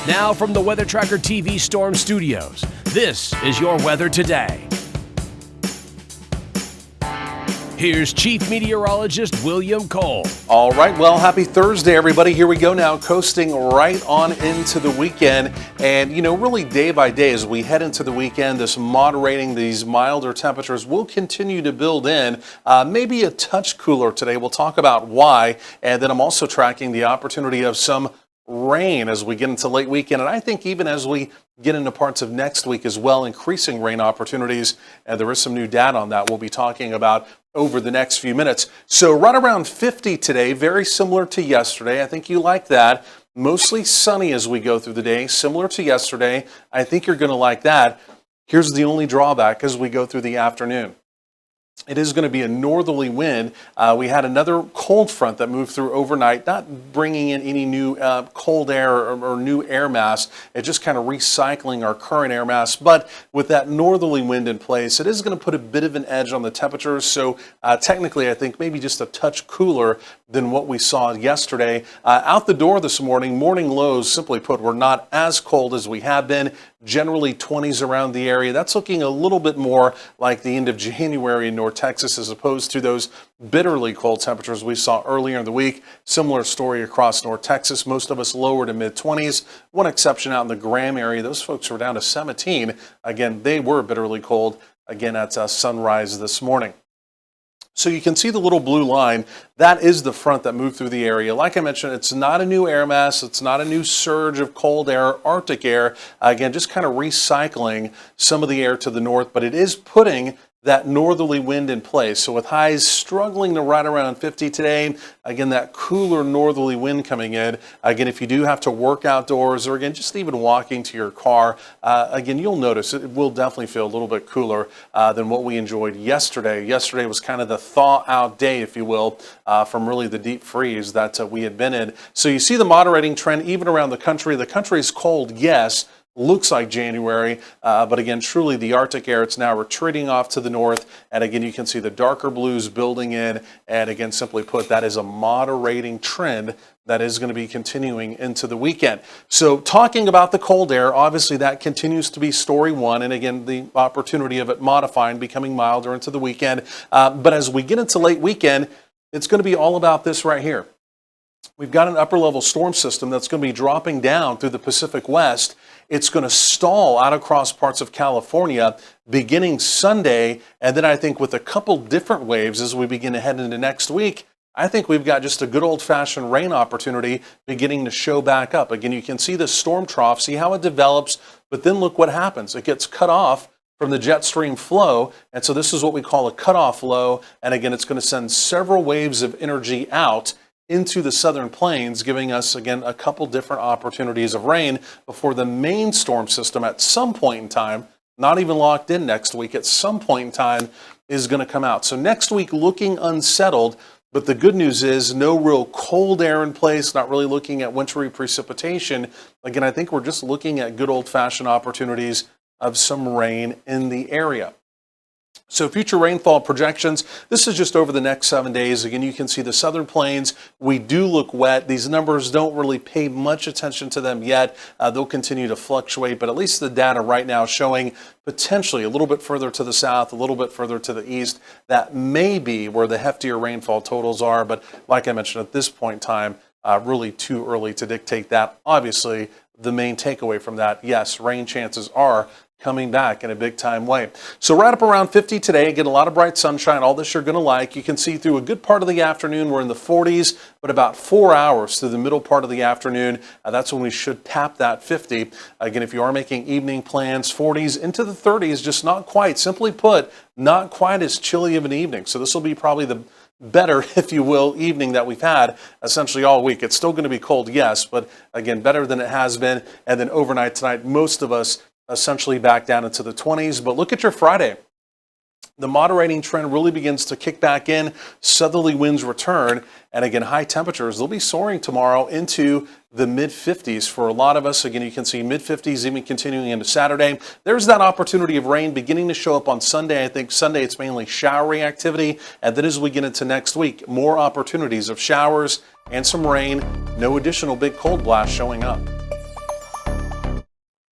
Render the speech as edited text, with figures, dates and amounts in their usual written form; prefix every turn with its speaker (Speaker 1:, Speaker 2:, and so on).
Speaker 1: Now from the Weather Tracker TV Storm Studios, this is your weather today. Here's Chief Meteorologist William Cole.
Speaker 2: All right, well, happy Thursday, everybody. Here we go now, coasting right on into the weekend. And, really day by day as we head into the weekend, this moderating, these milder temperatures will continue to build in. Maybe a touch cooler today. We'll talk about why. And then I'm also tracking the opportunity of some rain as we get into late weekend. And I think even as we get into parts of next week as well, increasing rain opportunities. And there is some new data on that we'll be talking about over the next few minutes. So right around 50 today, very similar to yesterday. I think you like that. Mostly sunny as we go through the day, similar to yesterday. I think you're going to like that. Here's the only drawback as we go through the afternoon. It is going to be a northerly wind. We had another cold front that moved through overnight, not bringing in any new cold air or new air mass. It's just kind of recycling our current air mass. But with that northerly wind in place, it is going to put a bit of an edge on the temperatures. So technically, I think maybe just a touch cooler than what we saw yesterday. Out the door this morning, morning lows, simply put, were not as cold as we have been. Generally 20s around the area. That's looking a little bit more like the end of January in North Texas as opposed to those bitterly cold temperatures we saw earlier in the week. Similar story across North Texas. Most of us lower to mid-20s. One exception out in the Graham area. Those folks were down to 17. Again, they were bitterly cold again at sunrise this morning. So you can see the little blue line. That is the front that moved through the area. Like I mentioned, it's not a new air mass. It's not a new surge of cold air, Arctic air. Again, just kind of recycling some of the air to the north, but it is putting that northerly wind in place. So with highs struggling to right around 50 today, again, that cooler northerly wind coming in. Again, if you do have to work outdoors or again, just even walking to your car, again, you'll notice it will definitely feel a little bit cooler than what we enjoyed yesterday. Yesterday was kind of the thaw out day, if you will, from really the deep freeze that we had been in. So you see the moderating trend even around the country. The country is cold, yes. Looks like January, but again, truly the Arctic air, it's now retreating off to the north. And again, you can see the darker blues building in. And again, simply put, that is a moderating trend that is going to be continuing into the weekend. So talking about the cold air, obviously that continues to be story one. And again, the opportunity of it modifying, becoming milder into the weekend. But as we get into late weekend, it's going to be all about this right here. We've got an upper level storm system that's going to be dropping down through the Pacific West. It's going to stall out across parts of California beginning Sunday. And then I think with a couple different waves as we begin to head into next week, I think we've got just a good old-fashioned rain opportunity beginning to show back up. Again, you can see the storm trough, see how it develops, but then look what happens. It gets cut off from the jet stream flow. And so this is what we call a cutoff low. And again, it's going to send several waves of energy out into the southern plains, giving us, again, a couple different opportunities of rain before the main storm system at some point in time, not even locked in next week, at some point in time is going to come out. So next week looking unsettled, but the good news is no real cold air in place, not really looking at wintry precipitation. Again, I think we're just looking at good old-fashioned opportunities of some rain in the area. So future rainfall projections, this is just over the next 7 days. Again, you can see the southern plains. We do look wet. These numbers don't really pay much attention to them yet. They'll continue to fluctuate, but at least the data right now showing potentially a little bit further to the south, a little bit further to the east. That may be where the heftier rainfall totals are, but like I mentioned, at this point in time, really too early to dictate that. Obviously, the main takeaway from that, yes, rain chances are coming back in a big time way. So right up around 50 today, again, a lot of bright sunshine, all this you're going to like. You can see through a good part of the afternoon, we're in the 40s, but about 4 hours through the middle part of the afternoon, that's when we should tap that 50. Again, if you are making evening plans, 40s into the 30s, just not quite, simply put, not quite as chilly of an evening. So this will be probably the better, if you will, evening that we've had essentially all week. It's still going to be cold, yes, but again, better than it has been. And then overnight tonight, most of us essentially back down into the 20s. But look at your Friday. The moderating trend really begins to kick back in. Southerly winds return. And again, high temperatures, they'll be soaring tomorrow into the mid-50s for a lot of us. Again, you can see mid-50s even continuing into Saturday. There's that opportunity of rain beginning to show up on Sunday. I think Sunday it's mainly showery activity. And then as we get into next week, more opportunities of showers and some rain. No additional big cold blast showing up.